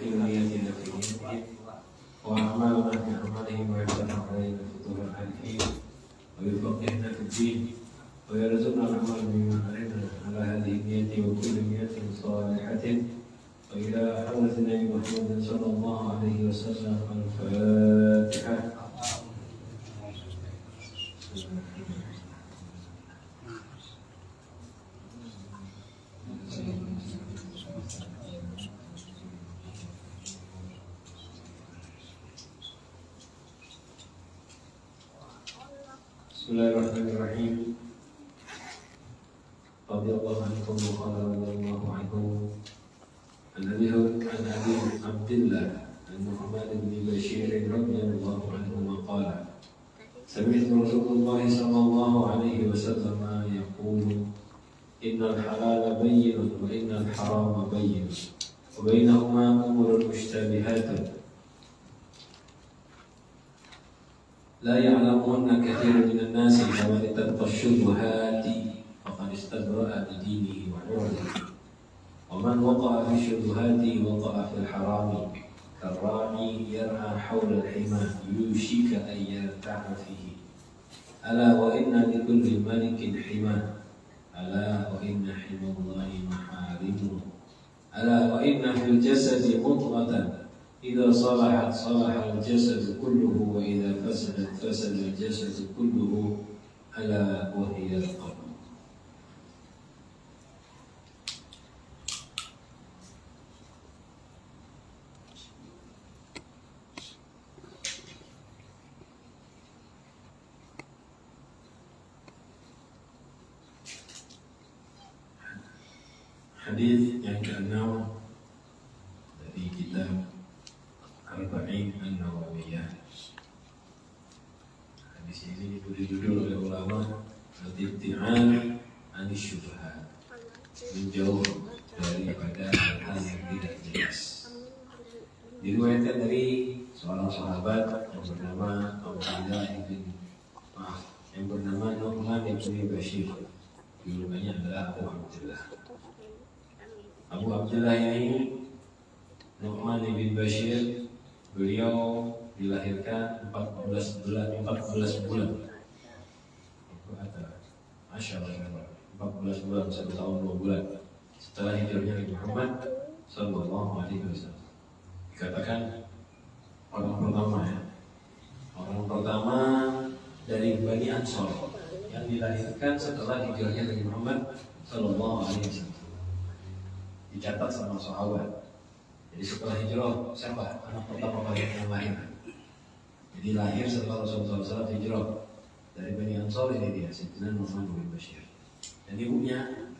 نياتنا في نياتهم وأعمالنا في أعمالهم ويفتح علينا فتوح الحليم ويفقهنا في الدين ويرزقنا العمل بما علمنا على هذه النية وكل نية صالحة وإلى حضرة النبي محمد صلى الله عليه وسلم. الفاتحة. Bismillahirrahmanirrahim. Radhiyallahu anhum wa qala radhiyallahu anhum an Abi Abdillah An-Nu'man bin Bashir radhiyallahu anhu qala sami'tu Rasulullah sallallahu alaihi wasallam yaqulu innal halala bayyinun wa innal harama bayyinun wa bainahuma umurun mushtabihatun لا يعلمهن كثير من الناس فمن اتقى الشبهات فقد استبرأ بدينه وعرضه ومن وقع في الشبهات وقع في الحرام كالراعي يرعى حول الحمى يوشك أن يرتع فيه ألا وإن لكل ملك حمى ألا وإن حمى الله محارمه ألا وإن في الجسد مضغة إذا صلحت صلح الجسد كله وإذا فسدت فسد الجسد كله ألا وهي القلب. Hadis yang ke-6 dari kitab Arba'in An-Nawawiyah. Hadis ini diberi judul oleh ulama Al-Ibti'an Anisyubhat, menjauh daripada hal yang tidak jelas. Diriwayatkan dari seorang sahabat yang bernama Nu'man bin Bashir. Julukannya adalah Abu Abdullah. Abu Abdullah ini Nu'man bin Bashir. Beliau dilahirkan 14 bulan. 14 bulan 1 tahun 2 bulan setelah hijrahnya Nabi Muhammad sallallahu alaihi wasallam. Dikatakan orang pertama dari Bani Ansor yang dilahirkan setelah hijrahnya Nabi Muhammad sallallahu alaihi wasallam. Dicatat sama sahabat. Jadi setelah hijrah, siapa anak pertama kali yang lahir? Jadi lahir setelah Rasulullah SAW hijrah dari Bani Ansor, ini dia, Sayyidina Nu'man bin Bashir. Dan ibunya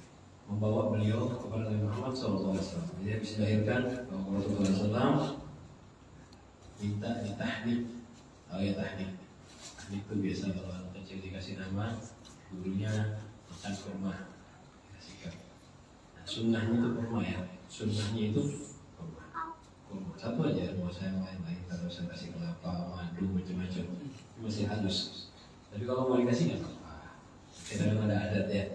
membawa beliau kepada Nabi Muhammad SAW. Jadi habis dilahirkan, Rasulullah SAW minta ditahnik. Tahnik itu biasa kalau anak kecil dikasih nama, gurunya makan kurma, dikasihkan. Nah, sunnahnya itu kurma ya, sunnahnya itu satu aja, mau saya lain-lain, kalau saya kasih kelapa, madu, macam-macam masih halus. Tapi kalau mau dikasih nggak apa-apa. Kadang ada adat ya,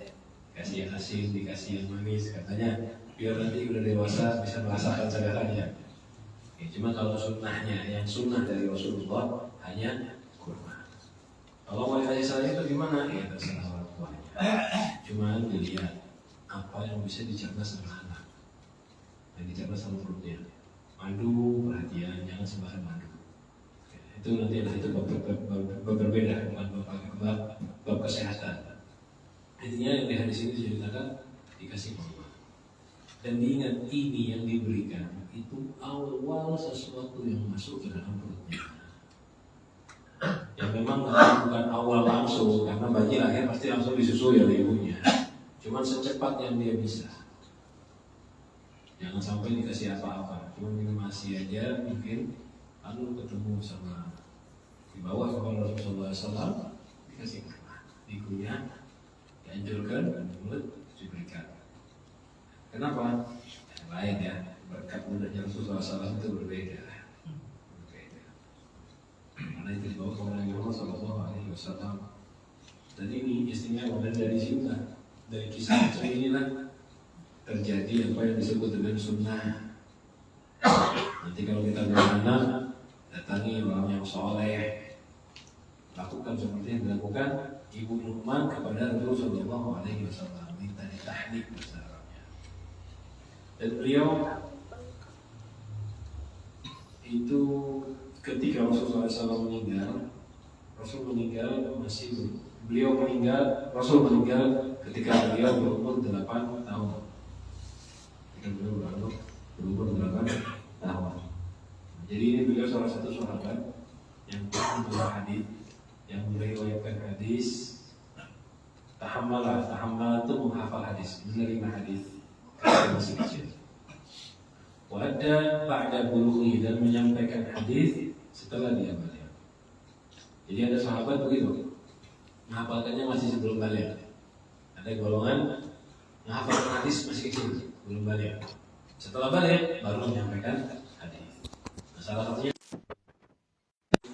kasih yang asin, dikasih yang manis, katanya biar nanti udah dewasa bisa merasakan segaranya. Cuma kalau sunnahnya, yang sunnah dari Rasulullah hanya kurma. Kalau mau dikasih saya itu gimana? Ya terserah orang tuanya. Cuma dilihat apa yang bisa dicerna sama anak, yang dicerna sama perutnya. Madu, perhatian, jangan sembarang madu. Itu nanti ada itu bab berbeda, bukan bab kesehatan. Intinya yang di hadis ini diceritakan dikasih kurma. Dan diingat ini yang diberikan itu awal sesuatu yang masuk ke dalam perutnya. Yang memang bukan awal langsung, karena bayi lahir pasti langsung disusui oleh ibunya. Cuman secepat yang dia bisa. Jangan sampai dikasih apa-apa, cuma minum ASI aja mungkin, lalu ketemu sama di bawah kepala Rasulullah SAW, dikasih kurma, dikunyah, dianjurkan, dan mulut diberikan. Kenapa? Yang lain ya, berkat mudahnya Rasulullah SAW itu berbeda. Karena itu dibawa kepada Nabi SAW. Dan ini istimewa dari sini, dari kisah ini inilah terjadi apa yang disebut dengan sunnah. Nanti kalau kita beranak, datangi orang yang soleh, lakukan seperti yang dilakukan Ibu Nu'man kepada Rasulullah SAW, minta ditahnik bahasa Arabnya. Dan beliau itu ketika Rasulullah SAW meninggal, Rasul meninggal ketika beliau berumur 8 tahun. Ketika beliau berumur 8 tahun. Jadi ini beliau salah satu sahabat yang punya hadis, yang meriwayatkan hadis. Tahammal itu menghafal hadis, menerima hadis ketika masih kecil. Wada ba'da bulughi, dan menyampaikan hadis setelah dia balik. Jadi ada sahabat begitu, menghafalkannya masih sebelum balik. Ada golongan menghafalkan hadis masih kecil, belum balik. Setelah balik baru menyampaikan hadis. Nah, salah satunya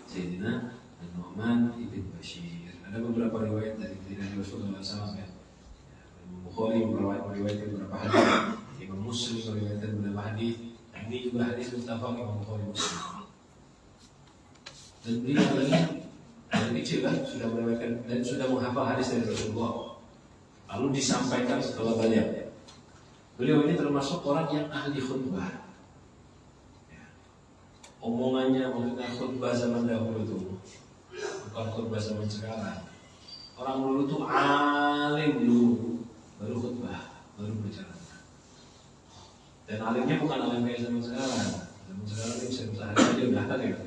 Sayyidina Nu'man ibn Bashir. Ada beberapa riwayat dari Rasulullah SAW. Imam Bukhari meriwayatkan beberapa hadis, Imam Muslim meriwayatkan beberapa hadis. Ini juga hadis muttafaq Imam Bukhari Muslim. Dan beliau ini dari kecil kan sudah meriwayatkan dan sudah menghafal hadis dari Rasulullah. Lalu disampaikan setelah balik. Beliau ini termasuk orang yang ahli khutbah. Omongannya maksudnya khutbah zaman dahulu itu bukan khutbah zaman sekarang. Orang dulu tuh alim dulu, baru khutbah, baru bicara. Dan alimnya bukan alim kayak zaman sekarang. Zaman sekarang bisa sehari aja udah ada ya.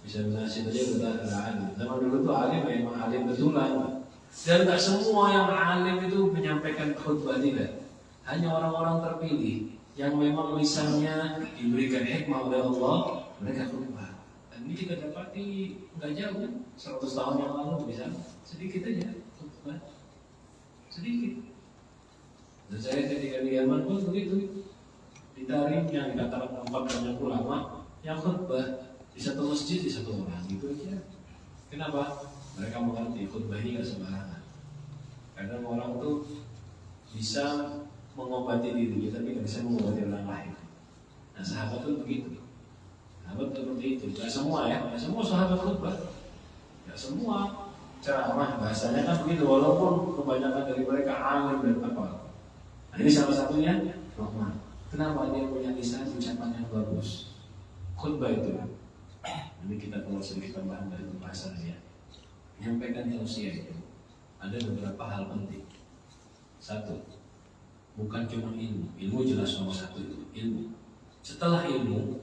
Bisa ngasih aja udah ada alim. Zaman dulu tuh alim memang alim betulan. Dan tak semua yang alim itu menyampaikan khutbah, tidak. Hanya orang-orang terpilih yang memang lisannya diberikan hikmah oleh Allah, mereka khutbah. Dan ini kita dapati nggak jauh, 100 tahun yang lalu bisa sedikit aja khutbah, sedikit. Dan saya ketika di Yaman pun begitu, ditarik yang dikatakan tempat banyak ulama yang khutbah di satu masjid di satu orang, gitu aja. Kenapa? Mereka mengerti khutbah ini nggak sembarangan. Karena orang tuh bisa mengobati diri, tapi nggak bisa mengobati orang lain. Nah, sahabat tuh begitu. Sahabat seperti itu. Gak semua ya, gak semua sahabat khutbah. Gak semua ceramah bahasanya kan begitu. Walaupun kebanyakan dari mereka alim dan apa. Nah, ini salah satunya Nu'man. Kenapa dia punya lisan ucapan yang bagus? Khutbah itu. Ini kita keluar sedikit tambahan dari pembahasannya. Menyampaikan tausiah itu ada beberapa hal penting. Satu, bukan cuma ilmu jelas nomor satu itu ilmu. Setelah ilmu,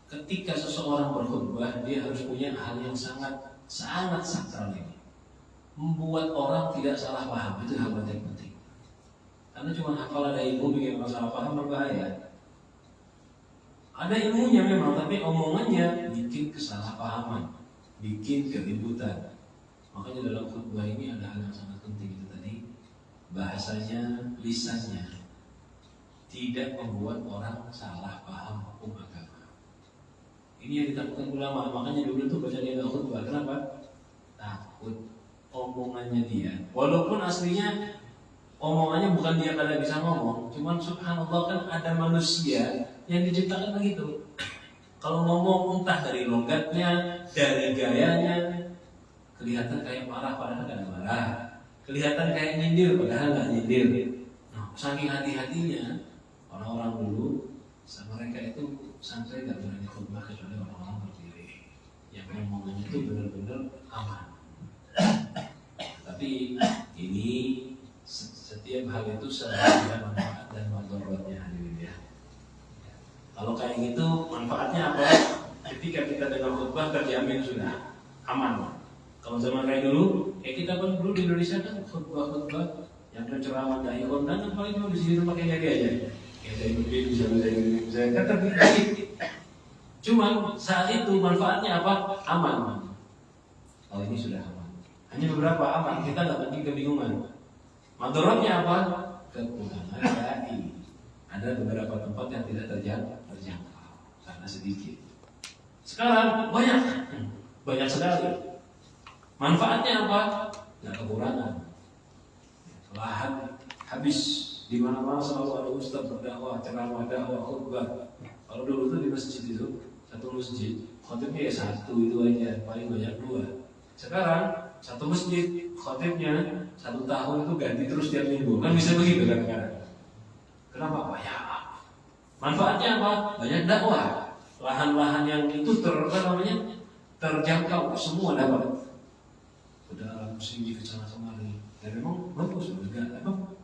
ketika seseorang berkhutbah dia harus punya hal yang sangat sakral ini, membuat orang tidak salah paham. Itu hal yang penting. Karena cuma hafal ada ilmu bikin orang salah paham berbahaya. Ada ilmunya memang, tapi omongannya bikin kesalahpahaman, bikin keributan. Makanya dalam khutbah ini ada hal yang sangat penting itu tadi, bahasanya, lisannya tidak membuat orang salah paham hukum agama. Ini yang ditakutkan ulama. Makanya dulu tuh baca dia khutbah. Kenapa? Takut omongannya dia. Walaupun aslinya omongannya bukan dia kada bisa ngomong, cuman subhanallah kan ada manusia yang diciptakan begitu. Kalau ngomong entah dari logatnya, dari gayanya, kelihatan kayak marah padahal tidak marah, kelihatan kayak nyindir padahal nggak nyindir. Nah, saking hati-hatinya orang-orang dulu, sama mereka itu sampai nggak berani khutbah kecuali orang-orang berdiri yang ngomongannya itu benar-benar aman. Tapi ini setiap hal itu ada manfaat dan mudaratnya hadirin ya. Kalau kayak gitu manfaatnya apa? Ketika kita dengar khutbah terjamin sudah aman. Kalau zaman kayak dulu, kita kan dulu di Indonesia kan khutbah yang penceramah dai kondangan paling cuma di sini pakai nyari aja. Kayak saya mungkin bisa kata sedikit. Cuma saat itu manfaatnya apa? Aman. Oh ini sudah aman. Hanya beberapa aman, kita nggak penting kebingungan. Mudaratnya apa? Kekurangan dai. Ada beberapa tempat yang tidak terjangkau karena sedikit. Sekarang banyak sekali. Manfaatnya apa? Nggak kekurangan. Lahan habis di mana-mana selalu ada ustaz berdakwah, ceramah, dakwah, khutbah. Kalau dulu tuh di masjid itu, satu masjid, khotibnya ya satu itu aja, paling banyak dua. Sekarang satu masjid, khotibnya 1 tahun itu ganti terus tiap minggu, kan bisa begitu kan sekarang. Kenapa? Banyak. Manfaatnya apa? Banyak dakwah. Lahan-lahan yang itu terjangkau, semua dapat. Udah musim ke sana kemari. Dan memang bagus juga.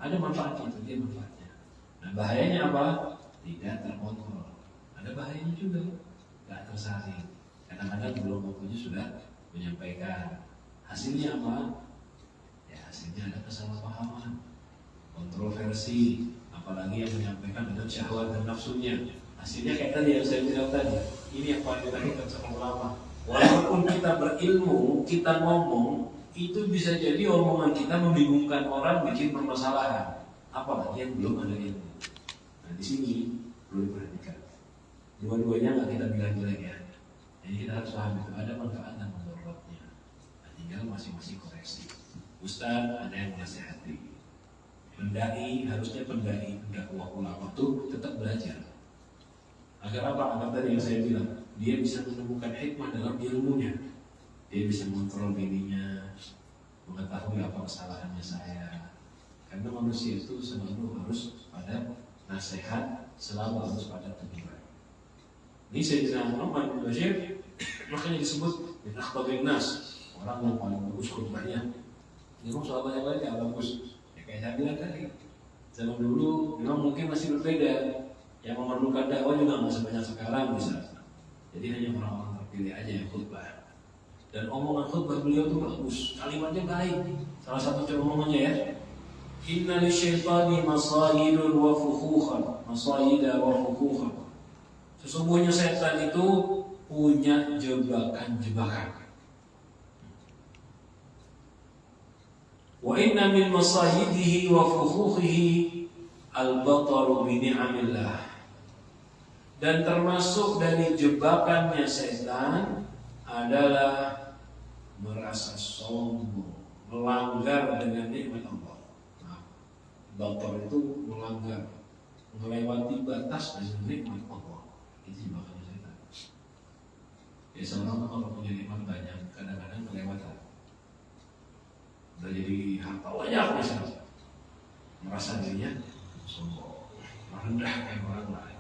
Ada manfaatnya itu, dia manfaatnya. Nah bahayanya apa? Tidak terkontrol. Ada bahayanya juga, nggak tersaring. Kadang-kadang belum waktunya sudah menyampaikan. Hasilnya apa? Ya hasilnya ada kesalahpahaman, kontroversi, apalagi yang menyampaikan dengan syahwat dan nafsunya. Hasilnya kayak tadi yang saya bilang tadi. Ini yang paling kita sama ulama. Walaupun kita berilmu, kita ngomong, itu bisa jadi omongan kita membingungkan orang, bikin permasalahan. Apalagi yang belum ada ilmu. Nah di sini perlu diperhatikan. Dua-duanya nggak kita bilang jelek ya. Jadi kita harus paham itu ada manfaat dan mudaratnya. Nah, tinggal masing-masing koreksi. Ustaz ada yang menasihati. Pendai harusnya pendakwah ulama itu tetap belajar. Agar apa? Agar tadi yang saya bilang, dia bisa menemukan hikmah dalam ilmunya. Dia bisa mengontrol dirinya, mengetahui apa kesalahannya saya. Karena manusia itu selalu harus pada nasihat, selalu harus pada teguran. Ini Sayyidina Nu'man bin Bashir makanya disebut min akhtabin nas, orang yang paling bagus khutbahnya. Memang sahabat yang lain yang bagus. Ya kayak saya bilang tadi, zaman dulu memang mungkin masih berbeda. Yang memerlukan dakwah juga nggak sebanyak sekarang misalnya. Jadi hanya orang-orang terpilih aja yang khutbah. Dan omongan khutbah beliau itu bagus, kalimatnya baik. Salah satu omongannya ya, Inna li syaitani masayidun wa fukhukhan, masayida wa fukhukhan. Sesungguhnya setan itu punya jebakan-jebakan. Wa inna min masayidihi wa fukhukhihi al-bataru bi ni'amillah. Dan termasuk dari jebakannya setan adalah merasa sombong, melanggar dengan nikmat Allah. Nah, batar itu melanggar, melewati batas dengan nikmat Allah. Itu jebakannya setan. Ya seorang kalau punya nikmat banyak, kadang-kadang kelewatan. Udah jadi harta banyak misalnya, merasa dirinya sombong, merendahkan orang lain.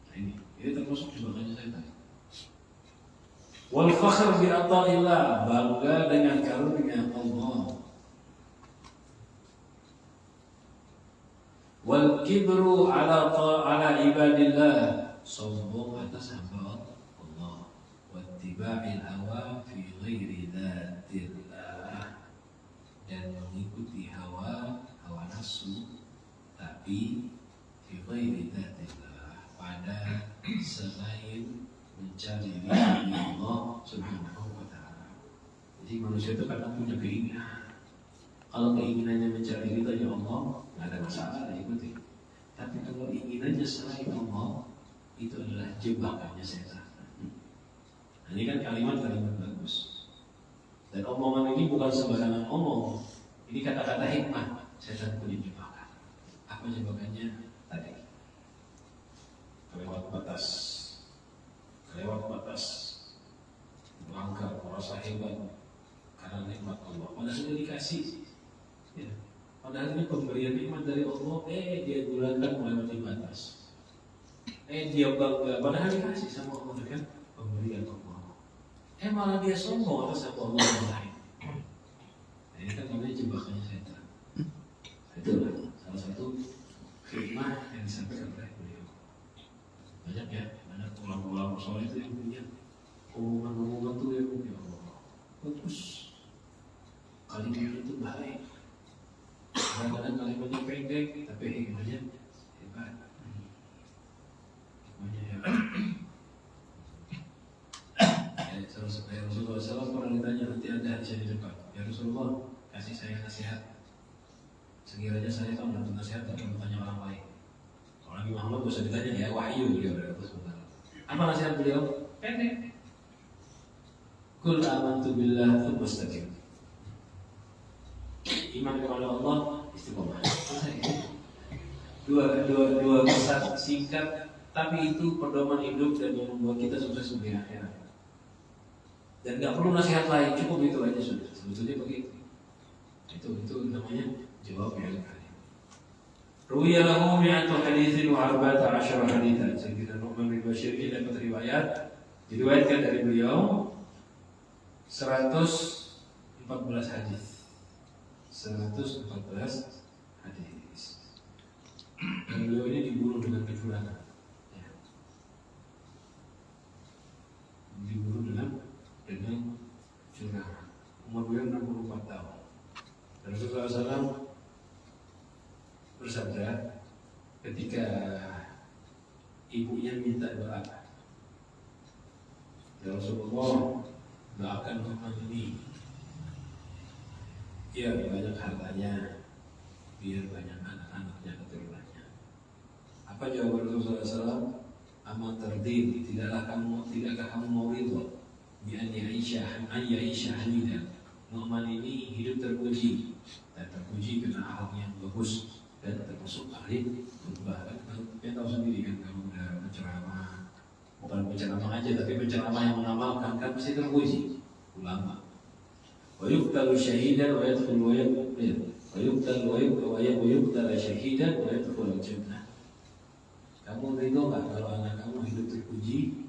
Nah, ini termasuk jebakannya setan. Wal fakhr bi ata'illah, bangga dengan karunia Allah. Wal kibru ala ibadillah, sombong atas hamba Allah. Wattiba'il hawa fi ghairi dzatillah, dan mengikuti hawa nafsu tapi fi ghairi dzatillah, pada selain mencari ridha Allah Subhanahu wa ta'ala. Jadi manusia itu kadang punya keinginan. Kalau keinginannya mencari ridha Allah, nggak ada masalah ikuti. Tapi kalau inginannya selain Allah, itu adalah jebakannya setan. Nah, ini kan kalimat-kalimat bagus. Dan omongan ini bukan sembarangan omong. Ini kata-kata hikmah. Setan punya jebakan. Apa jebakannya? Tadi kelewat batas, melanggar, merasa hebat karena nikmat Allah. Padahal sudah dikasih, ya. Padahal ini pemberian nikmat dari Allah. Dia gunakan melewati batas. Dia bangga, padahal dikasih sama Allah kan pemberian Allah. Malah dia sombong atas apa Allah yang lain. Nah, ini kan namanya jebakannya setan. Itulah salah satu hikmah yang disampaikan oleh beliau. Banyak ya, banyak ulama-ulama soal itu yang punya omongan-omongan tuh yang punya Allah bagus, kalimatnya itu baik. Kadang-kadang kalimatnya pendek tapi hikmahnya hebat. Rasulullah SAW pernah ditanya, nanti ada hadis di depan, ya Rasulullah kasih saya nasihat. Sekiranya saya tahu dapat nasihat tapi bertanya orang lain. Kalau Nabi Muhammad bisa ditanya ya wahyu beliau dari Allah SWT. Apa nasihat beliau? Pendek. Qul amantu billah tsumma istaqim. Iman kepada Allah, istiqomah. Dua pesan singkat tapi itu pedoman hidup dan yang membuat kita sukses di akhirat. Dan nggak perlu nasihat lain, cukup itu aja sudah. Sebetulnya begitu. Itu namanya jawab yang kali. Ruwiya lahu mi'atu haditsin wa arba'ata asyara haditsan. Sayyidina Nu'man bin Bashir ini dapat riwayat, diriwayatkan dari beliau 114 hadis. 114 hadis. Dan beliau ini dibunuh dengan kecurangan. Ya. Dibunuh dengan kecurangan. Umur beliau 64 tahun. Dan Rasulullah SAW bersabda ketika ibunya minta doa, ya Rasulullah, doakan Nu'man ini biar banyak hartanya, biar banyak anak-anaknya, keturunannya. Apa jawaban Rasulullah SAW? Amat terdiri, tidakkah kamu mau ridho bi an ya'isha hamidan. Nu'man ini hidup terpuji, dan terpuji karena akhlak yang bagus dan termasuk ahli khutbah. Kita tahu sendiri kan, kalau udah penceramah, bukan penceramah aja tapi penceramah yang mengamalkan kan pasti terpuji. Ulama. Wa yuqtalu syahidan wa yadkhulu wa yuqtalu syahidan wa yadkhulu jannah. Kamu ridho enggak kalau anak kamu hidup terpuji,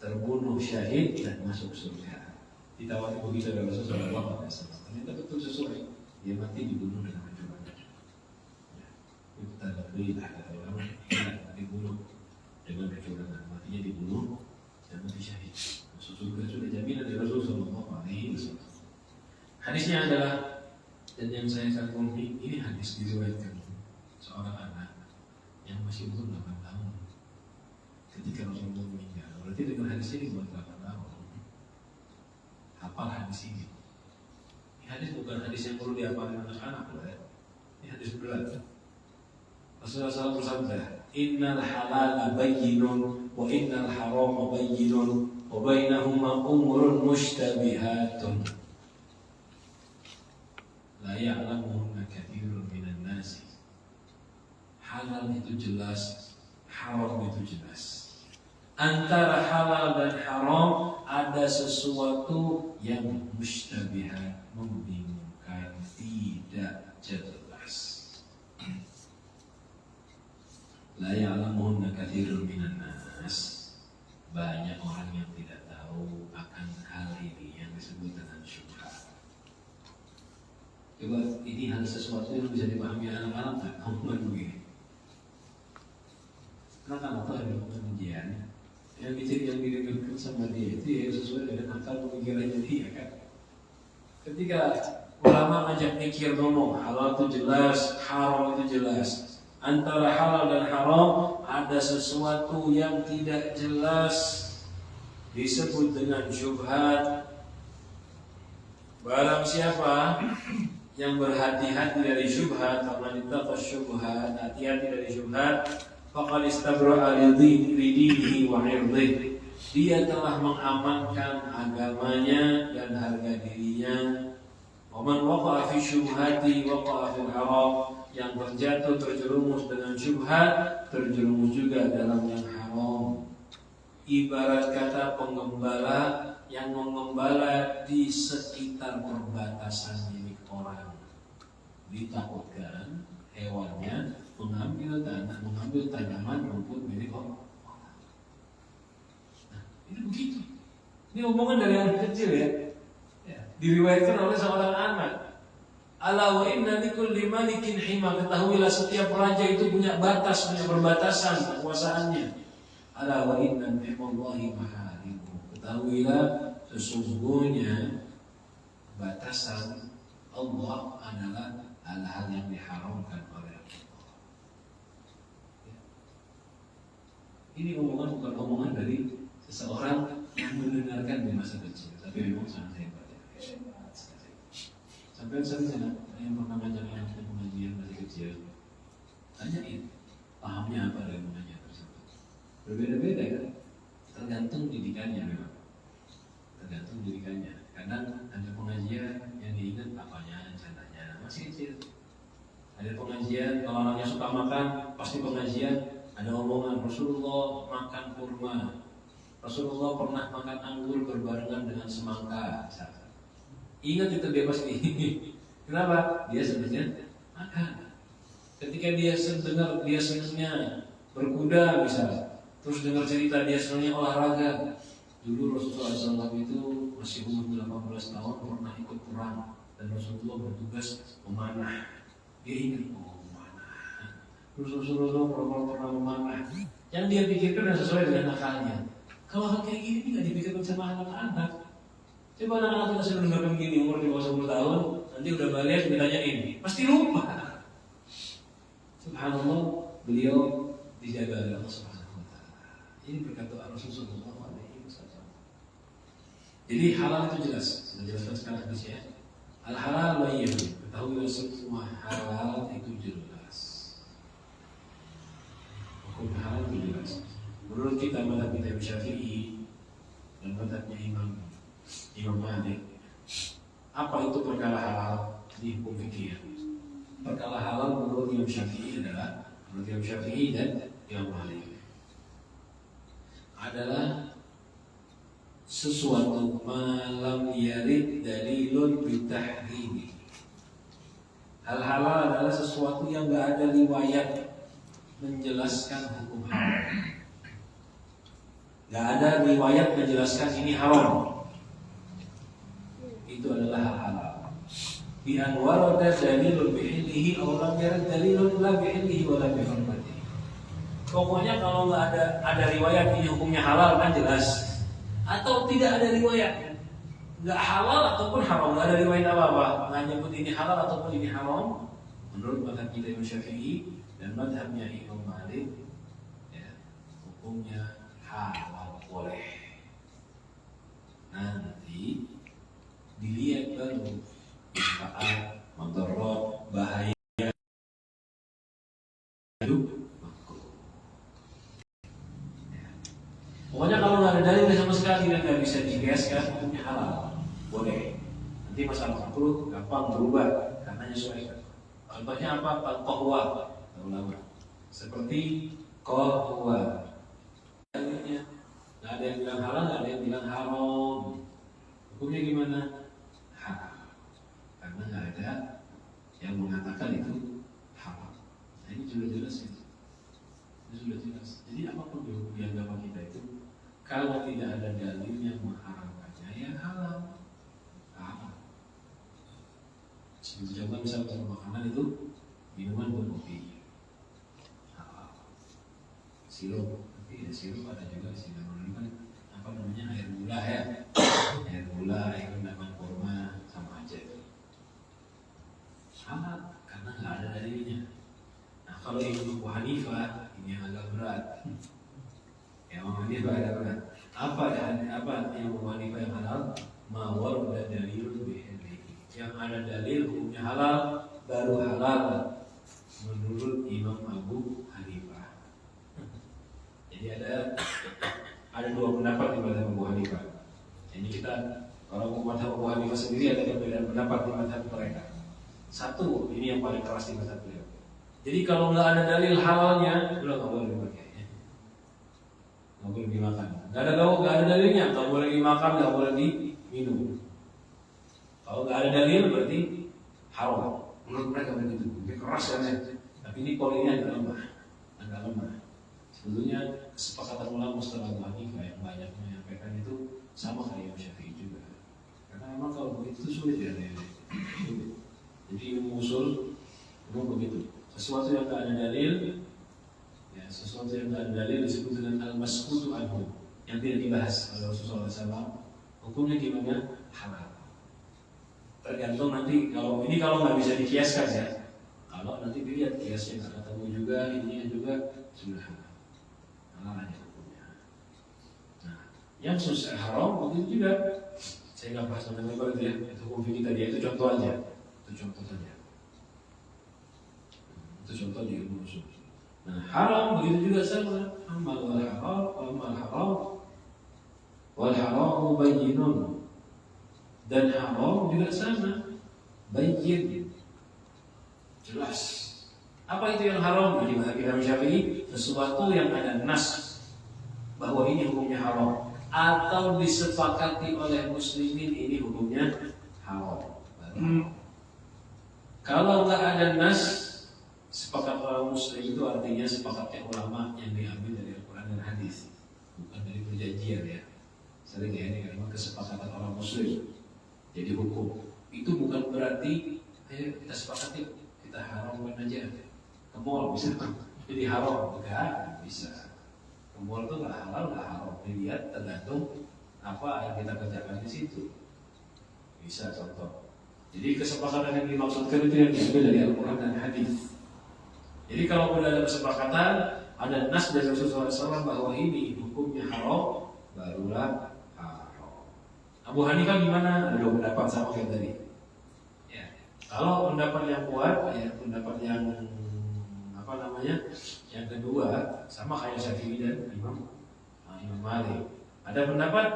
terbunuh syahid dan masuk surga? Ditawari begitu oleh Rasulullah SAW. Ternyata betul sesuai. Dia mati dibunuh dengan kecurangan. Kita berilah kata ulama, dibunuh dengan kecurangan, matinya dibunuh dan mati syahid. Masuk surga sudah jaminan dari Rasulullah SAW. Hadisnya adalah, dan yang saya kagum ini hadis diriwayatkan seorang anak yang masih umur 8 tahun ketika Rasulullah meninggal. Berarti dengan hadis ini buat 8 tahun hafal hadis ini. Ini hadis bukan hadis yang perlu dihafalin anak-anak, ini hadis berat. Rasulullah SAW bersabda, Innal halala bayyinun wa innal harama bayyinun wa bainahuma umurun mushtabihatun la ya'lamuhunna katsirun minan nasi. Halal itu jelas, haram itu jelas. Antara halal dan haram ada sesuatu yang mushtabihat, membingungkan, tidak jelas. La ya'lamuhunna katsirun minan nas. Banyak orang yang tidak tahu akan hal ini yang disebut dengan syubhat. Coba ini hal sesuatu yang bisa dipahami anak-anak tak? Kamu begini. Anak-anak tahu ada pengajian yang didengarkan sama dia itu ya sesuai dengan akal pemikirannya dia kan. Ketika ulama ngajak mikir ngomong halal itu jelas, haram itu jelas. Antara halal dan haram ada sesuatu yang tidak jelas, disebut dengan syubhat. Barang siapa yang berhati-hati dari syubhat, faman ittaqa syubhat, hati-hati dari syubhat, faqad istabra'a li dinihi wa 'irdihi. Dia telah mengamankan agamanya dan harga dirinya. Wa man waqa'a fi syubhati waqa'a fil haram. Yang terjatuh terjerumus dengan syubhat, terjerumus juga dalam yang haram. Ibarat kata penggembala yang mengembala di sekitar perbatasan milik orang. Ditakutkan hewannya mengambil tanaman rumput milik orang. Nah, ini begitu. Ini omongan dari anak kecil ya. Diriwayatkan oleh seorang anak. Ala wa inna likulli malikin hima. Ketahuilah setiap raja itu punya batas, punya perbatasan kekuasaannya. Ala wa inna ni'mallahi maharimu. Ketahuilah sesungguhnya batasan Allah adalah hal-hal yang diharamkan oleh Allah. Ini omongan bukan omongan dari seseorang yang mendengarkan di masa kecil, tapi memang sangat hebat ya. Sampai saya yang pernah ngajak anaknya pengajian masih kecil, tanyain pahamnya apa dari pengajian tersebut. Berbeda-beda kan, tergantung didikannya memang. Tergantung didikannya. Kadang ada pengajian yang diingat apanya, caranya masih kecil. Ada pengajian kalau anaknya suka makan, pasti pengajian Ada omongan Rasulullah makan kurma, Rasulullah pernah makan anggur berbarengan dengan semangka. Ingat itu dia pasti. Kenapa? Dia senangnya makan. Ketika dia dengar dia senangnya berkuda misalnya, terus dengar cerita dia senangnya olahraga. Dulu Rasulullah SAW itu masih umur 18 tahun pernah ikut perang dan Rasulullah bertugas memanah. Dia ingat memanah. Terus Rasulullah pernah memanah. Yang dia pikirkan dan sesuai dengan akalnya. Kalau hal kayak gini nggak dipikirkan sama anak-anak. Coba anak-anak kita sudah dengarkan gini umur di bawah 10 tahun, nanti udah balik ditanyain, pasti lupa. Subhanallah, beliau dijaga oleh Allah Subhanahu wa taala. Ini berkat doa Rasulullah SAW. Jadi halal itu jelas, sudah jelaskan sekarang di sini. Al halal bayyin, ketahui semua halal itu jelas. Hukum halal itu jelas. Menurut kita mazhab Imam Syafi'i dan mazhabnya Imam Malik, apa itu perkara halal di hukum fikih? Perkara halal menurut Imam Syafi'i adalah, menurut Imam Syafi'i dan Imam Malik, adalah sesuatu malam yarid dalilun bitahrimi. Hal halal adalah sesuatu yang enggak ada riwayat menjelaskan hukum halal. Enggak ada riwayat menjelaskan ini haram. Itu adalah hal halal. Bi an warada dalilun bihillihi aw lam yarid dalilun la bihillihi wa la bihurmatihi. Pokoknya kalau enggak ada riwayat ini hukumnya halal kan jelas. Atau tidak ada riwayat, nggak halal ataupun haram, nggak ada riwayat apa-apa, nggak nyebut ini halal ataupun ini haram. Menurut mazhab kita Imam Syafi'i dan mazhabnya Imam Malik, ya, hukumnya halal boleh. Nanti dilihat baru manfaat, mudarat, bahaya hidup. Pokoknya kalau nggak ada dalil sama sekali dan nggak bisa dikiaskan, hukumnya halal, boleh. Nanti masalah makruh gampang berubah karena nyesuaikan. Contohnya apa? Qahwa, ulama. Seperti qahwa. Dalilnya nggak ada yang bilang halal, nggak ada yang bilang haram. Hukumnya gimana? Halal. Karena nggak ada yang mengatakan itu halal. Nah, ini sudah jelas itu. Ini sudah jelas. Jadi apapun di agama kita itu, kalau tidak ada dalil yang mengharamkannya, ya halal. Halal. Seperti contoh misalnya kalau makanan itu minuman berkopi, halal. Sirup, tapi ya sirup ada juga sirup kan apa namanya air gula ya, air gula, air rendaman kurma sama aja. Halal karena nggak ada dalilnya. Nah kalau Imam Abu Hanifah ini yang agak berat. Yang Imam Hanifah agak berat. Apa yang Imam Hanifah yang halal? Mawar dan dalil bihillihi. Yang ada dalil hukumnya halal baru halal menurut Imam Abu Hanifah. Jadi ada dua pendapat di mazhab Abu Hanifah. Ini kita kalau mazhab Abu Hanifah sendiri ada perbedaan pendapat di mazhab mereka. Satu, ini yang paling keras di mazhab beliau. Jadi kalau nggak ada dalil halalnya, udah nggak boleh dipakai, nggak boleh dimakan. Nggak ada dalilnya, nggak boleh dimakan, nggak boleh diminum. Kalau nggak ada dalil berarti haram. Menurut mereka begitu. Lebih keras kan ya. Tapi ini poinnya agak lemah. Sebetulnya kesepakatan ulama setelah Abu Hanifah yang banyak menyampaikan itu sama kayak Imam Syafi'i juga. Karena memang kalau begitu sulit ya. Jadi ilmu usul memang begitu. Sesuatu yang tak ada dalil, ya, sesuatu yang tak ada dalil disebut dengan al-maskutu anhu, yang tidak dibahas oleh Rasulullah SAW. Hukumnya gimana? Halal. Tergantung nanti kalau nggak bisa dikiaskan ya. Kalau nanti dilihat kiasnya nggak ketemu juga, ininya juga sudah halal. Halal aja hukumnya. Nah, yang susah haram begitu juga. Saya nggak bahas tentang itu ya. Itu hukum fikih tadi, itu contoh aja. Itu contoh saja. Itu contoh di ilmu usul. Nah, haram begitu juga sama. Amal wal haram wal haram bayyinun. Dan haram juga sama. Bayyin. Jelas. Apa itu yang haram? Bagi mazhab Imam Syafi'i, sesuatu yang ada nas bahwa ini hukumnya haram atau disepakati oleh muslimin ini hukumnya haram. Kalau nggak ada nas sepakat orang muslim itu artinya sepakatnya ulama yang diambil dari Al-Quran dan hadis, bukan dari perjanjian ya. Sering ya ini karena kesepakatan orang muslim jadi hukum. Itu bukan berarti ayo kita sepakati kita haramkan aja ke mall bisa jadi haram, enggak bisa. Ke mall itu nggak halal nggak haram, dilihat tergantung apa yang kita kerjakan di situ. Bisa contoh. Jadi kesepakatan yang dimaksudkan itu yang diambil dari Al-Quran dan hadis. Jadi kalau sudah ada kesepakatan, ada nas dari Rasulullah SAW bahwa ini hukumnya haram, barulah haram. Abu Hanifah gimana? Ada dua pendapat sama kayak tadi. Ya. Kalau pendapat yang kuat, ya pendapat yang apa namanya? Yang kedua sama kayak Syafi'i dan Imam Malik. Ada pendapat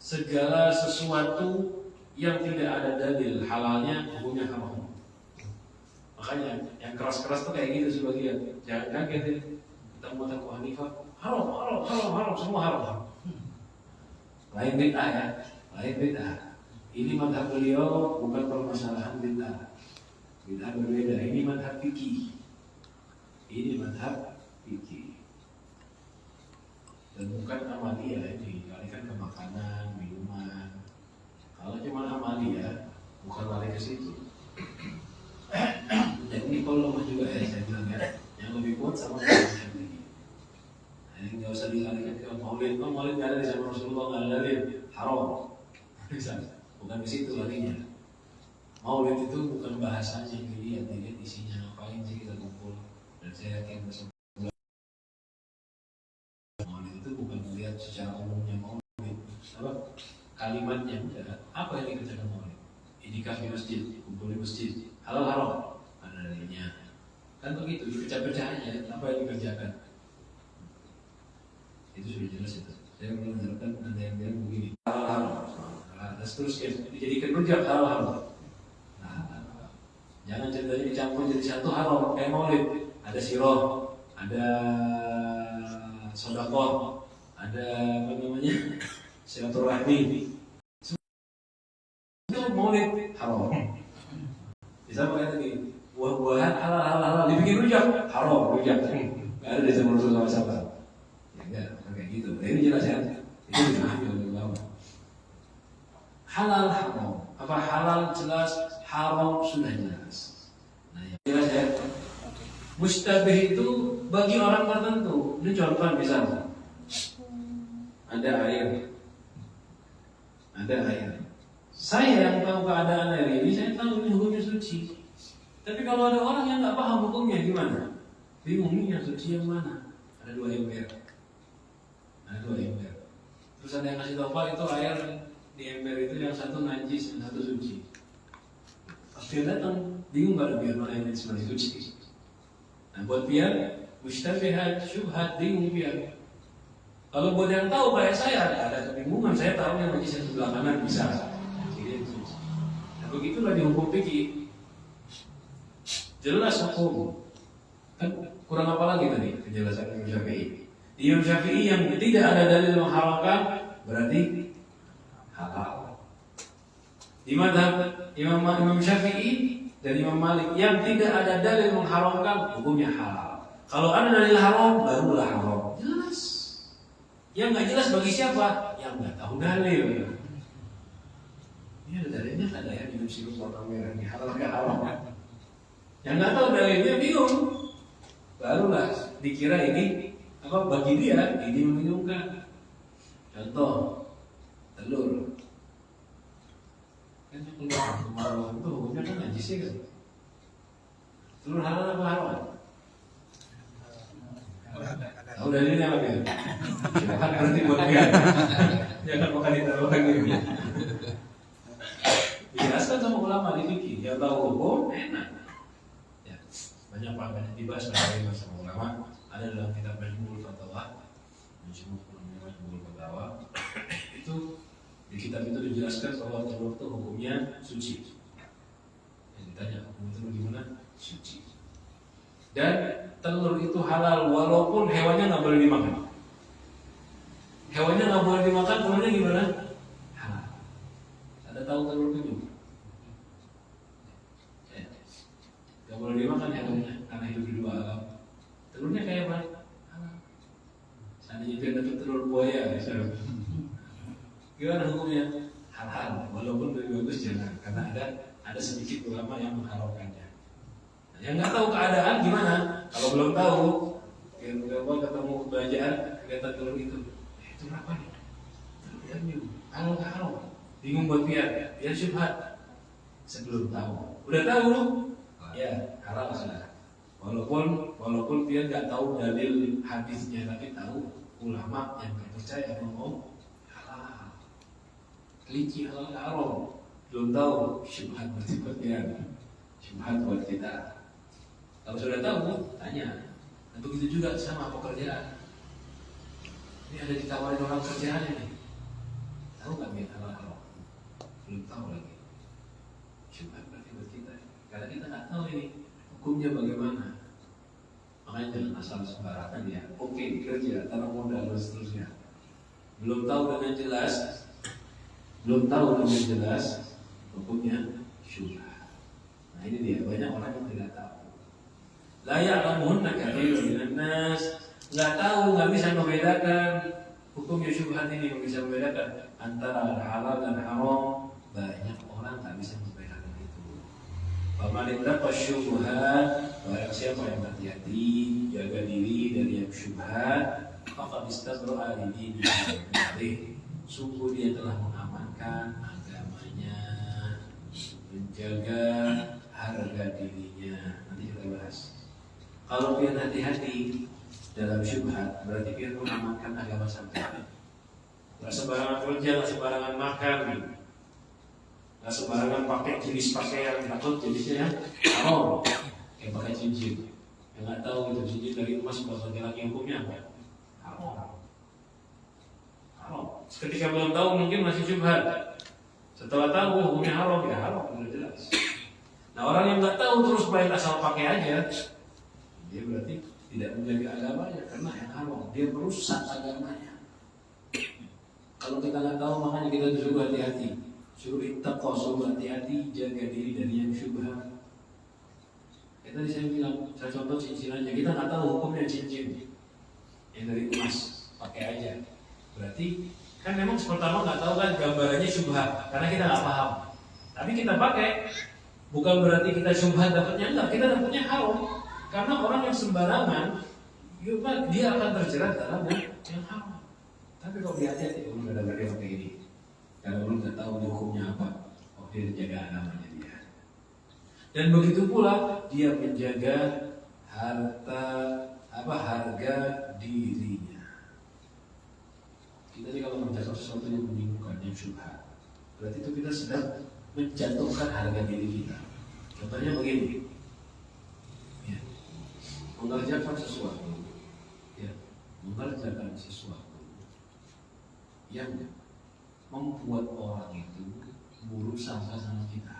segala sesuatu yang tidak ada dalil halalnya hukumnya haram. Makanya yang keras-keras tuh kayak gitu sebagian. Jangan kaget ya. Kita mau Abu Hanifah haram, semua haram. Lain bid'ah ya, lain bid'ah. Ini madhab beliau bukan permasalahan bid'ah. Bid'ah berbeda. Ini madhab fikih. Ini madhab fikih. Dan bukan amaliyah ini. Dialihkan ke makanan, minuman. Kalau cuma amaliyah, bukan lari ke situ. Dan ini kalau lemah juga ya, saya bilang ya. Yang lebih kuat sama yang ini. Nah, ini nggak usah dialihkan ke maulid. Maulid nggak ada di zaman Rasulullah, nggak ada dalil haram. Bukan ke situ larinya. Maulid itu bukan bahasanya yang dilihat isinya ngapain sih kita kumpul. Dan saya yakin maulid itu bukan melihat secara umumnya maulid. Apa? Kalimatnya enggak. Apa yang dikerjakan maulid? Itikaf di masjid, kumpul di masjid, halal haram. Ada dalilnya. Kan begitu, dipecah-pecah aja apa yang dikerjakan. Itu sudah jelas itu. Saya belum menerapkan ada yang bilang begini. Halal haram. Nah, terus dijadikan rujak halal haram. Nah, jangan ceritanya dicampur jadi satu haram kayak maulid. Ada siroh, ada sedekah, ada apa namanya? Silaturahmi. Itu maulid haram. Bisa pakai tadi buah-buahan halal dibikin rujak haram rujak. Nggak ada di zaman Rasulullah SAW. Ya enggak kayak gitu. Nah, ini jelas ya. Itu diambil oleh ulama. Halal haram. Apa halal jelas, haram sudah jelas. Nah, yang jelas ya. Mustabih itu bagi orang tertentu. Ini contoh misalnya. Ada air. Saya yang tahu keadaan air ini, saya tahu ini hukumnya suci. Tapi kalau ada orang yang nggak paham hukumnya gimana? Bingung nih yang suci yang mana? Ada dua ember. Terus ada yang ngasih tahu Pak itu air di ember itu yang satu najis, yang satu suci. Pas dia datang, bingung nggak biar mana yang sebenarnya suci? Nah buat biar mustabihat, syubhat, bingung biar. Kalau buat yang tahu kayak saya ada kebingungan, saya tahu yang najis yang sebelah kanan bisa. Nah begitulah di hukum fikih. Jelas hukum. Kan kurang apa lagi tadi penjelasan Imam Syafi'i. Di Imam Syafi'i yang tidak ada dalil mengharamkan berarti halal. Di mazhab Imam Syafi'i dan Imam Malik yang tidak ada dalil mengharamkan hukumnya halal. Kalau ada dalil haram barulah haram. Jelas. Yang nggak jelas bagi siapa? Yang nggak tahu dalil. Ini ada dalilnya ada ya minum sirup warna merah ini halal nggak haram? Yang nggak tahu dalilnya bingung. Barulah dikira ini apa bagi dia ini membingungkan. Contoh telur. Kan keluar kemarin itu hukumnya kan najis ya kan? Telur halal apa haram? Tahu dalilnya apa ya? Silakan berarti buat dia. Jangan makan di taruh lagi. Dijelaskan sama ulama di fikih. Yang tahu hukum enak. Ya, banyak dibahas sama ulama. Ada dalam kitab Majmu'ul Fatawa. Majmu'ul Fatawa. Itu di kitab itu dijelaskan bahwa telur itu hukumnya suci. Yang ditanya hukum itu bagaimana? Suci. Dan telur itu halal walaupun hewannya nggak boleh dimakan. Hewannya nggak boleh dimakan, telurnya gimana? Halal. Ada tahu telur penyu? Nggak boleh dimakan hewannya karena hidup di dua alam. Telurnya kayak apa? Halal. Seandainya dia dapat telur buaya, misalnya, gimana hukumnya? Halal, walaupun lebih bagus jangan, karena ada sedikit ulama yang mengharamkannya. Yang nggak tahu keadaan gimana? Kalau belum tahu, ketemu belanjaan, kelihatan telur itu apa nih? Telur penyu, halal nggak halal? Bingung buat biar syubhat. Sebelum tahu, udah tahu belum? Ya halal sudah. Walaupun dia nggak tahu dalil hadisnya, tapi tahu ulama yang percaya ngomong halal. Kelinci halal nggak halal? Belum tahu, syubhat berikutnya. Syubhat buat kita. Kalau sudah tahu, tanya. Dan begitu juga sama pekerjaan. Ini ada ditawarin orang kerjaan ini. Tahu nggak biar halal? Belum tahu lagi. Syubhat berarti buat kita. Karena kita nggak tahu ini hukumnya bagaimana. Makanya jangan asal sembarangan ya. Oke, kerja, tanam modal dan seterusnya. Belum tahu dengan jelas, hukumnya syubhat. Nah ini dia, banyak orang yang tidak tahu. La ya'lamunna katsirun minan nas. Enggak tahu, enggak bisa membedakan hukumnya syubhat ini, enggak bisa membedakan antara halal dan haram. Banyak orang enggak bisa membedakan itu. Faman ittaqa syubhat, barang siapa yang hati-hati, jaga diri dari yang syubhat, faqad istabra'a li dinihi. Sungguh dia telah mengamankan agamanya, menjaga harga dirinya. Nanti kita bahas. Kalau dia hati-hati dalam syubhat, berarti dia mengamankan agama sampai. Nggak sembarangan kerja, nggak sembarangan makan, nggak sembarangan pakai jenis pakaian, takut jenisnya haram. Kayak pakai cincin, yang nggak tahu itu cincin dari emas buat laki-laki hukumnya apa? Haram. Ketika belum tahu mungkin masih syubhat. Setelah tahu hukumnya haram, ya haram, sudah jelas. Nah orang yang nggak tahu terus main asal pakai aja, dia berarti tidak menjaga agamanya karena yang haram, dia merusak agamanya. Kalau kita nggak tahu makanya kita disuruh hati-hati, suruh ittaqo, suruh hati-hati, jaga diri dari yang syubhat. Tadi saya bilang, saya contoh cincin aja, kita nggak tahu hukumnya cincin yang dari emas, pakai aja. Berarti kan memang pertama nggak tahu kan gambarannya syubhat karena kita nggak paham. Tapi kita pakai bukan berarti kita syubhat dapatnya, enggak, kita dapatnya haram. Karena orang yang sembarangan dia akan terjerat dalam yang haram. Tapi kalau hati-hati, belum ada dia pakai ini. Karena belum nggak tahu hukumnya apa, dia jaga agamanya dia. Dan begitu pula dia menjaga harga dirinya. Kita ini kalau menjaga sesuatu yang membingungkan, yang syubhat, berarti itu kita sedang menjatuhkan harga diri kita. Contohnya begini, ya, mengerjakan sesuatu yang membuat orang itu buruk sangka sama kita.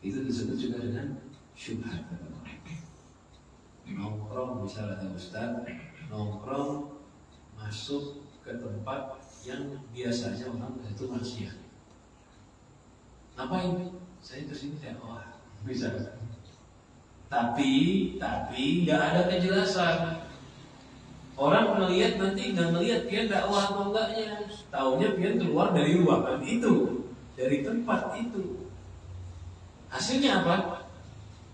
Itu disebut juga dengan syubhat. Nongkrong, misalnya ada ustaz nongkrong masuk ke tempat yang biasanya orang itu manusia. Ngapain? Saya kesini ya, bisa. Tapi nggak ada kejelasan. Orang melihat nanti nggak melihat dia dakwah atau enggaknya. Taunya dia keluar dari ruangan itu, dari tempat itu. Hasilnya apa?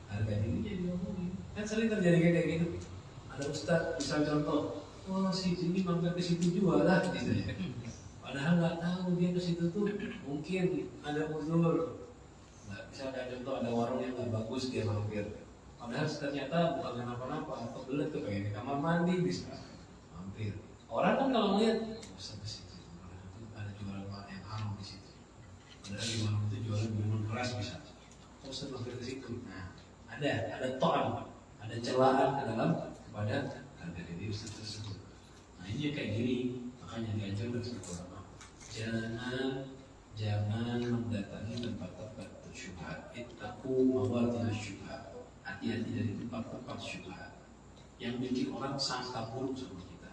Harga dirinya diomongin. Kan sering terjadi kayak gitu. Ada ustaz, misal contoh, si ini mampir ke situ juga lah, gitu ya. Padahal nggak tahu dia ke situ tuh mungkin ada uzur. Nggak bisa kayak contoh ada warung yang nggak bagus dia mampir. Padahal ternyata bukan kenapa-napa, atau belet tuh pengen di kamar mandi bisa mampir. Orang kan kalau melihat, usah ke situ, ada jualan yang haram di situ. Padahal di warung itu jualan minuman keras bisa. Usah mampir ke situ. Nah, ada to'am, ada celaan ke dalam kepada harga diri ustaz tersebut. Nah ini kayak gini, makanya diajarkan sebagai ulama. Jangan mendatangi tempat-tempat syubhat. Ittaqu mawadin syubhat. hati-hati dari tempat-tempat syubhat yang bikin orang sangka buruk sama kita.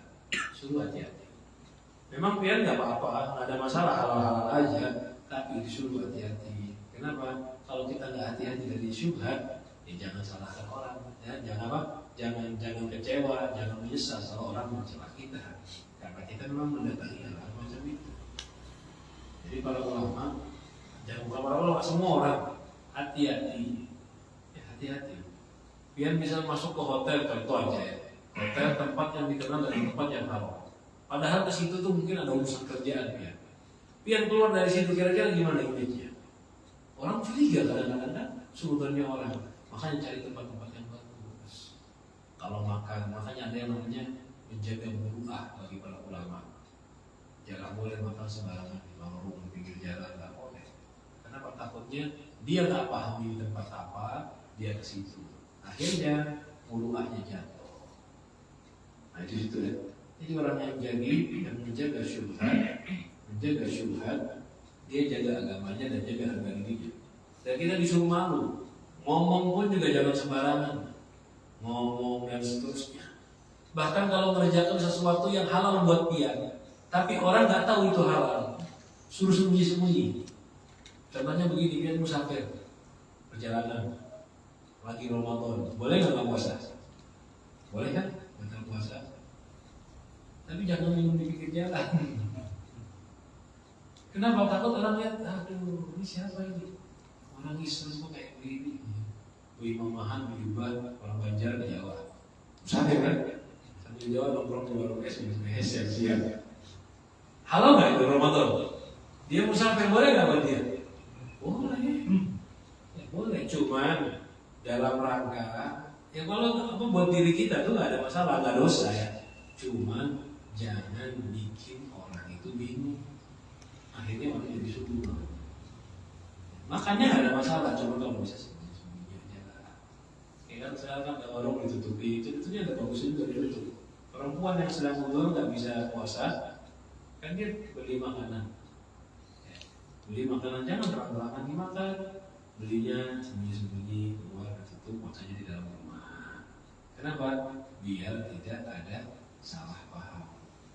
Suruh hati-hati. Memang pian nggak apa-apa, nggak ada masalah, halal-halal aja, tapi disuruh hati-hati. Kenapa? Kalau kita nggak hati-hati dari syubhat, ya jangan salahkan orang, ya jangan apa? Jangan kecewa, jangan menyesal kalau orang mencela kita, karena kita memang mendatangi hal macam itu. Jadi para ulama, jangan para ulama, semua orang hati-hati, ya hati-hati. Biar bisa masuk ke hotel, contoh aja ya, hotel tempat yang dikenal dengan tempat yang haram. Padahal ke situ tuh mungkin ada urusan kerjaan ya. Biar keluar dari situ kira-kira gimana image-nya? Orang curiga kadang-kadang kan sumbernya orang. Makanya cari tempat-tempat yang bagus. Kalau makan, makanya ada yang namanya menjaga muruah bagi para ulama. Jangan boleh makan sembarangan di warung, di pinggir jalan, nggak boleh. Kenapa? Takutnya dia nggak paham di tempat apa, dia ke situ. Akhirnya muruahnya jatuh. Nah itu situ ya. Jadi orang yang menjaga syubhat, dia jaga agamanya dan jaga harga dirinya. Dan kita disuruh malu. Ngomong pun juga jangan sembarangan. Ngomong dan seterusnya. Bahkan kalau mengerjakan sesuatu yang halal buat dia, tapi orang nggak tahu itu halal, suruh sembunyi-sembunyi. Contohnya begini, dia musafir perjalanan lagi Ramadan, boleh nggak puasa? Boleh kan? Batal puasa. Tapi jangan minum di pinggir jalan. Kenapa? Takut orang lihat, aduh ini siapa ini? Orang Islam kok kayak begini. Bu imamahan, bu jubah, orang Banjar di Jawa. Musafir kan? Sambil Jawa nongkrong di warung es, siap. Halo nggak itu Ramadan? Dia musafir, boleh nggak buat dia? Boleh. Ya boleh, cuman dalam rangka ya kalau buat diri kita tuh nggak ada masalah, nggak dosa ya. Cuman jangan bikin orang itu bingung. Akhirnya orang jadi subuh. Makanya nggak ada masalah, cuma kalau bisa sembunyi aja lah. Ya kan sekarang ada warung ditutupi, itu ada bagusnya juga ditutup. Perempuan yang sedang mundur nggak bisa puasa, kan dia beli makanan. Ya, beli makanan jangan terang-terangan dimakan. Belinya sembunyi-sembunyi, keluar tutup, makanya di dalam rumah. Kenapa? Biar tidak ada salah paham.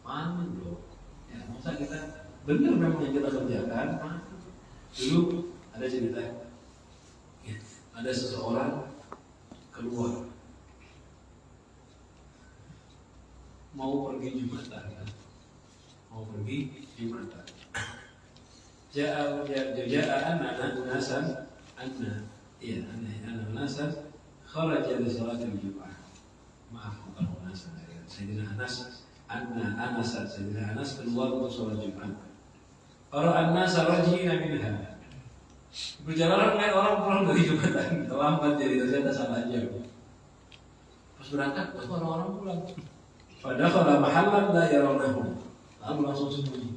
Mana bro? Ya masa kita benar memang yang kita kerjakan? Dulu ada cerita, ya, ada seseorang keluar mau pergi Jumatan, kan? Mau pergi Jumatan. Ja'an anak nasan kharaja li salatil Jum'ah. Maaf bukan unasan. Sayyidina Anas keluar untuk sholat Jumat. Para an-nas raji'ina minha. Berjalan kayak orang pulang dari Jumatan, terlambat jadi ternyata salah jam. Pas berangkat, pas orang-orang pulang. Padahal kalau mahallan la yarawnahu. Lalu langsung sembunyi.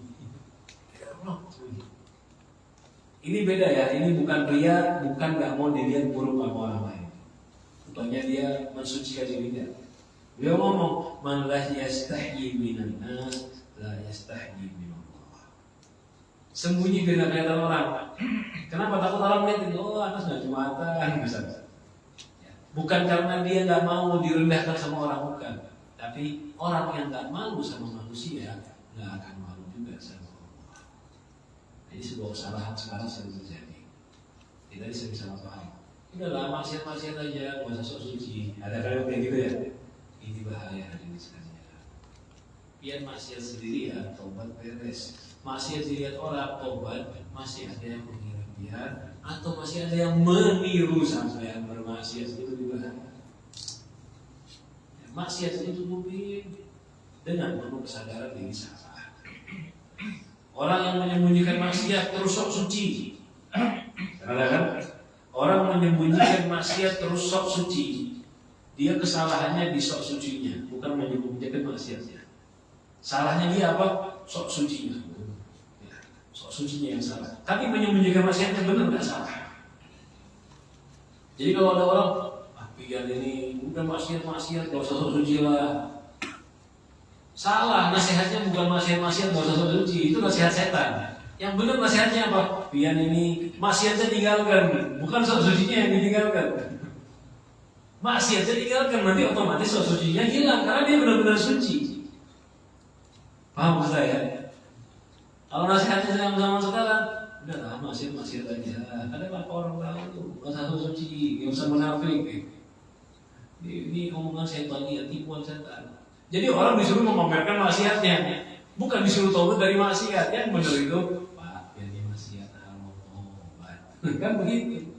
Ini beda ya, ini bukan ria, bukan nggak mau dilihat buruk sama orang lain. Contohnya dia mensucikan dirinya. Dia ngomong, man la yastahyi minan nas, la yastahyi minallah. Sembunyi biar nggak kelihatan orang. Kenapa? Takut orang lihat, oh Anas nggak Jumatan, misalnya. Bukan karena dia nggak mau direndahkan sama orang, bukan. Tapi orang yang nggak malu sama manusia, nggak akan malu juga sama Allah. Jadi sebuah kesalahan sekarang sering terjadi. Kita sering salah paham. Udahlah, maksiat-maksiat aja, nggak usah sok suci. Ada kan kayak gitu ya? Ini bahaya hadirin sekalian. Biar maksiat sendiri ya, tobat beres. Maksiat dilihat orang, tobat, masih ada yang mengira dia, atau masih ada yang meniru sampai yang bermaksiat, itu juga bahaya. Maksiat itu tutupin dengan penuh kesadaran diri salah. Orang yang menyembunyikan maksiat terus sok suci. Ada kan? Orang menyembunyikan maksiat terus sok suci. Dia kesalahannya di sok sucinya, bukan menyembunyikan maksiatnya. Salahnya dia apa? Sok sucinya. Ya, sok sucinya yang salah. Tapi menyembunyikan maksiatnya benar nggak salah. Jadi kalau ada orang, biar ini udah maksiat, gak usah sok suci lah. Salah, nasihatnya bukan maksiat, gak usah sok suci. Itu nasihat setan. Yang benar nasihatnya apa? Biar ini maksiatnya tinggalkan, bukan sok sucinya yang ditinggalkan. Maksiatnya tinggalkan, nanti otomatis sucinya hilang karena dia benar-benar suci. Paham saya? Kalau nasihatnya zaman sekarang, udah lah maksiat aja. Ada berapa orang tahu? Nggak usah suci, nggak usah munafik. Ini omongan setan, tipuan setan. Jadi orang disuruh memamerkan maksiatnya, bukan disuruh taubat dari maksiat. Yang benar itu, Pak, ini maksiat haram, kan begitu.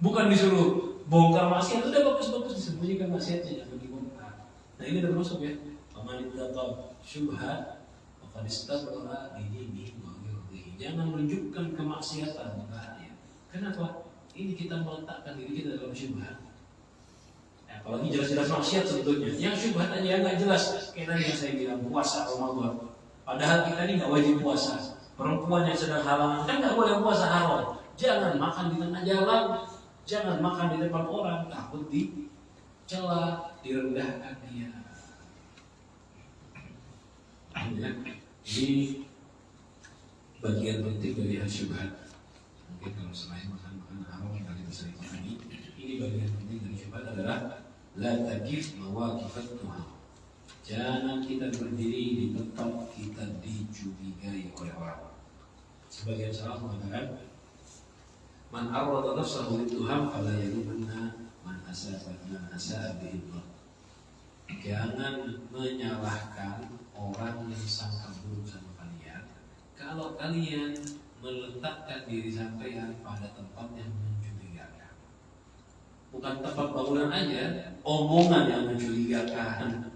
Bukan disuruh bongkar maksiat, udah bagus-bagus disembunyikan maksiatnya, jangan dibongkar. Nah ini termasuk ya, paman ittaqab syubhat, maka istabra lidinihi wa irdihi. Jangan menunjukkan kemaksiatan bahaya. Kenapa? Ini kita meletakkan diri kita dalam syubhat. Apalagi jelas-jelas maksiat sebetulnya. Yang syubhat aja yang nggak jelas. Kayak tadi yang saya bilang puasa Ramadan. Padahal kita ini nggak wajib puasa. Perempuan yang sedang halangan kan nggak boleh puasa haram. Jangan makan di tengah jalan. Jangan makan di depan orang, takut dicela, direndahkan dia. Ini bagian penting dari syubhat. Mungkin kalau selain makan haram yang kita sering pahami, ini bagian penting dari syubhat adalah la taqif mawaqifat tuham. Jangan kita berdiri di tempat kita dicurigai oleh orang. Sebagian salaf mengatakan, man arwada nafsahu lituham fala yalumanna man asaa bihi. Jangan menyalahkan orang yang sangka buruk sama kalian kalau kalian meletakkan diri sampean pada tempat yang mencurigakan. Bukan tempat bangunan aja, omongan yang mencurigakan,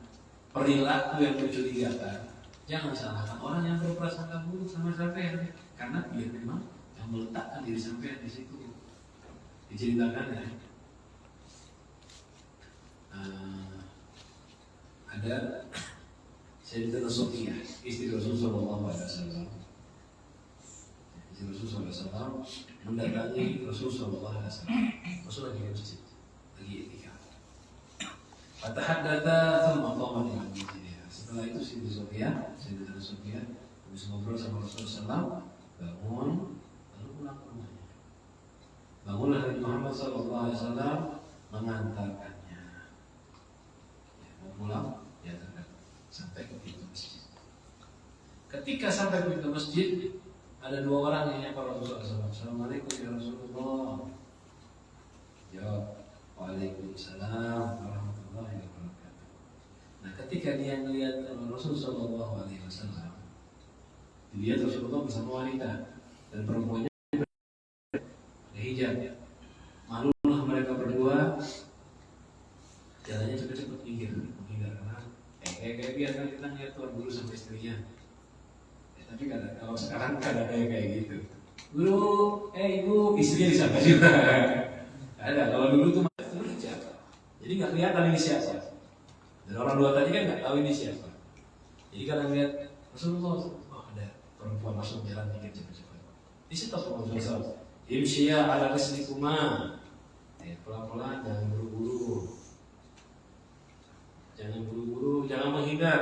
perilaku yang mencurigakan. Jangan salahkan orang yang berprasangka buruk sama sampean karena dia memang meletakkan diri sampai di situ. Diceritakan ya, ada Sayyidatina Sofia, istri Rasulullah SAW. Istri Rasulullah SAW mendatangi Rasulullah SAW. Rasulullah di masjid lagi itikaf. Fatahaddatha thumma qama ila masjidha. Setelah itu Sayyidatina Sofia habis ngobrol sama Rasulullah SAW, bangun pulang ke rumahnya. Bangunlah Nabi Muhammad SAW mengantarkannya. Ya, mau pulang, dia sampai ke pintu masjid. Ketika sampai ke pintu masjid, ada dua orang yang nyapa Rasulullah SAW. Assalamualaikum ya Rasulullah. Jawab, Waalaikumsalam warahmatullahi wabarakatuh. Nah, ketika dia melihat Rasulullah SAW, dilihat Rasulullah bersama wanita dan perempuannya hijab. Malulah mereka berdua, jalannya cepet-cepet menghindar karena kayak biasa kita ngeliat tuan guru sama istrinya. Tapi kalau sekarang kan ada kayak gitu. Guru, ibu, istrinya disapa juga. Ada. Kalau dulu tuh hijab, jadi nggak kelihatan ini siapa. Dan orang dua tadi kan nggak tahu ini siapa. Jadi kalau ngeliat Rasulullah, oh ada perempuan masuk jalan dikit cepet-cepet. Di situ Rasulullah. Imshiya ala rislikuma. Pelan-pelan, jangan buru-buru. Jangan buru-buru, jangan menghindar.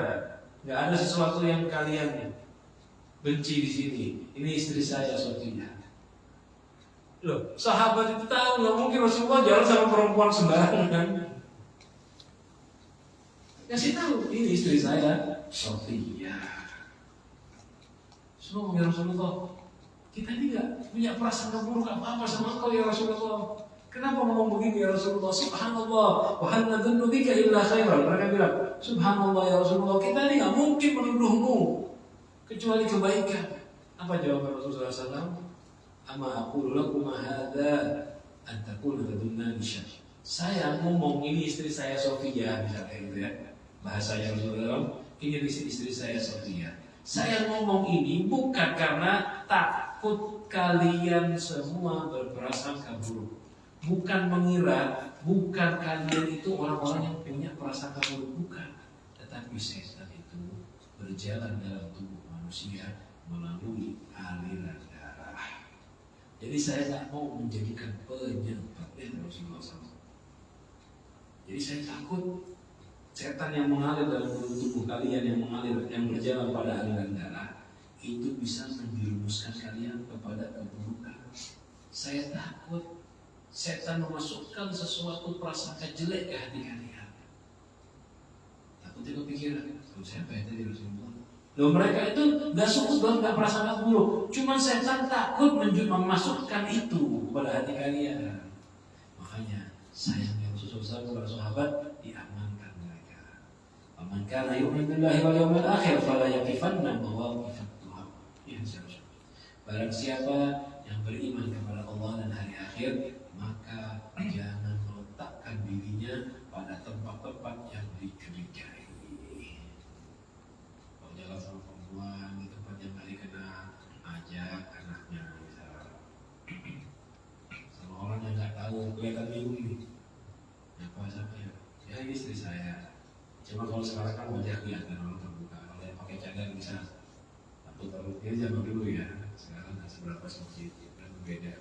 Enggak ada sesuatu yang kalian benci di sini. Ini istri saya Sofia. Loh, sahabat itu tahu, nggak mungkin Rasulullah jalan sama perempuan sembarangan. Kasih tahu, ini istri saya Sofia. Semua ya Rasulullah. Kita ini gak punya prasangka buruk apa-apa sama engkau ya Rasulullah. Kenapa ngomong begini ya Rasulullah? Subhanallah, wa hal nadhunnu bika illa khairan. Mereka bilang, Subhanallah ya Rasulullah, kita ini gak mungkin menuduhmu kecuali kebaikan. Apa jawaban Rasulullah SAW? Ama aqulu lakum hadza an takunu tadunna bisyah. Saya ngomong ini istri saya Sofia, misalnya gitu ya. Bahasanya Rasulullah, ini istri saya Sofia. Saya ngomong ini bukan karena takut kalian semua berprasangka buruk. Bukan mengira, bukan kalian itu orang-orang yang punya prasangka buruk, bukan. Tetapi setan itu berjalan dalam tubuh manusia melalui aliran darah. Jadi saya tak mau menjadikan penyebab Rasulullah SAW. Jadi saya takut setan yang mengalir dalam tubuh kalian, yang berjalan pada aliran darah, itu bisa menjerumuskan kalian kepada keburukan. Saya takut setan memasukkan sesuatu prasangka jelek ke hati kalian. Takutnya kepikiran, siapa yang tadi Rasulullah? Loh, mereka itu gak suka, gak prasangka buruk. Cuma setan takut memasukkan itu pada hati kalian. Makanya sayangnya Rasulullah kepada sahabat, diamankan mereka. Aman kana yu'minu billahi wal yawmil akhir fala yaqifanna mawaqifat Tuhan. Ya, barang siapa yang beriman kepada Allah dan hari akhir, maka jangan meletakkan dirinya pada tempat-tempat yang dicurigai. Kalau jalan sama perempuan di tempat yang gak dikenal, ajak anaknya misalnya. Sama orang yang gak tahu, kelihatan bingung ini. Apa sama ya? Ya ini istri saya. Cuma kalau sekarang kan wajah kelihatan orang terbuka. Kalau yang pakai cadar bisa takut terus. Dia zaman dulu ya. Sekarang nggak seberapa sedikit, dan berbeda.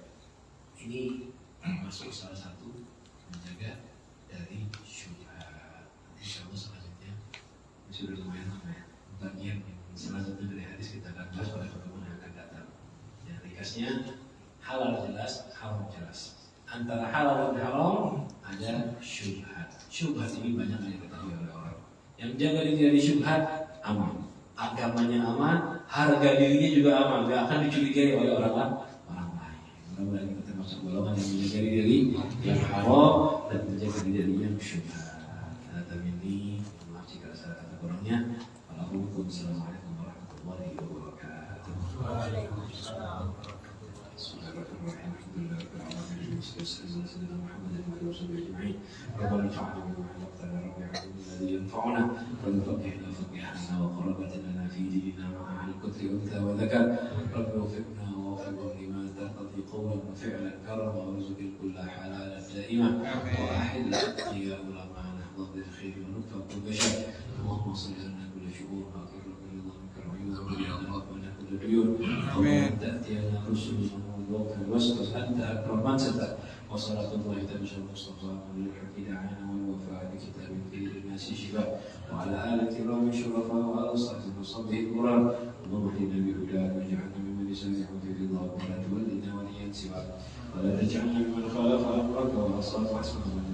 Ini masuk salah satu menjaga dari syubhat. Insya Allah selanjutnya ini sudah lumayan lama ya. Bagian selanjutnya dari hadis kita akan bahas pada pertemuan yang akan datang. Yang ringkasnya halal jelas, haram jelas. Antara halal dan haram ada syubhat. Syubhat ini banyak yang diketahui oleh orang. Yang jaga diri dari syubhat aman, agamanya aman, harga dirinya juga aman, gak akan dicurigai oleh orang lain. Mudah-mudahan kita termasuk golongan yang menjaga diri yang haram dan menjaga diri yang syubhat. Dan ini maaf jika ada salah kata kurangnya. Assalamualaikum warahmatullahi wabarakatuh. Waalaikumsalam. سيدنا محمد وعلى وصحبه اجمعين. ربنا انفعنا بما علمتنا رب العالمين الذي ينفعنا رب فقهنا فقهنا وقربتنا في ديننا مع الكتر انثى وذكر رب وفقنا ووفق لما ترتضي قولا وفعلا كرما وارزق الكل حلالا دائما واحل يا علماء نحظى بالخير ونكفى كل شر اللهم صل لنا كل شؤون واغفر لنا منك العيون وبنا كل ديون امين تاتينا رسل واستر أنت أكرم من ستر وصلاة الله تمشى المصطفى من الحق دعانا والوفاء بكتاب خير الناس شفاء وعلى آل الكرام الشرفاء وعلى صحبه وصحبه الكرام اللهم اهدنا بهداك واجعلنا ممن يسامح في رضاك ولا تولنا وليا سواك ولا تجعلنا ممن خالف أمرك وعصاك وحسبنا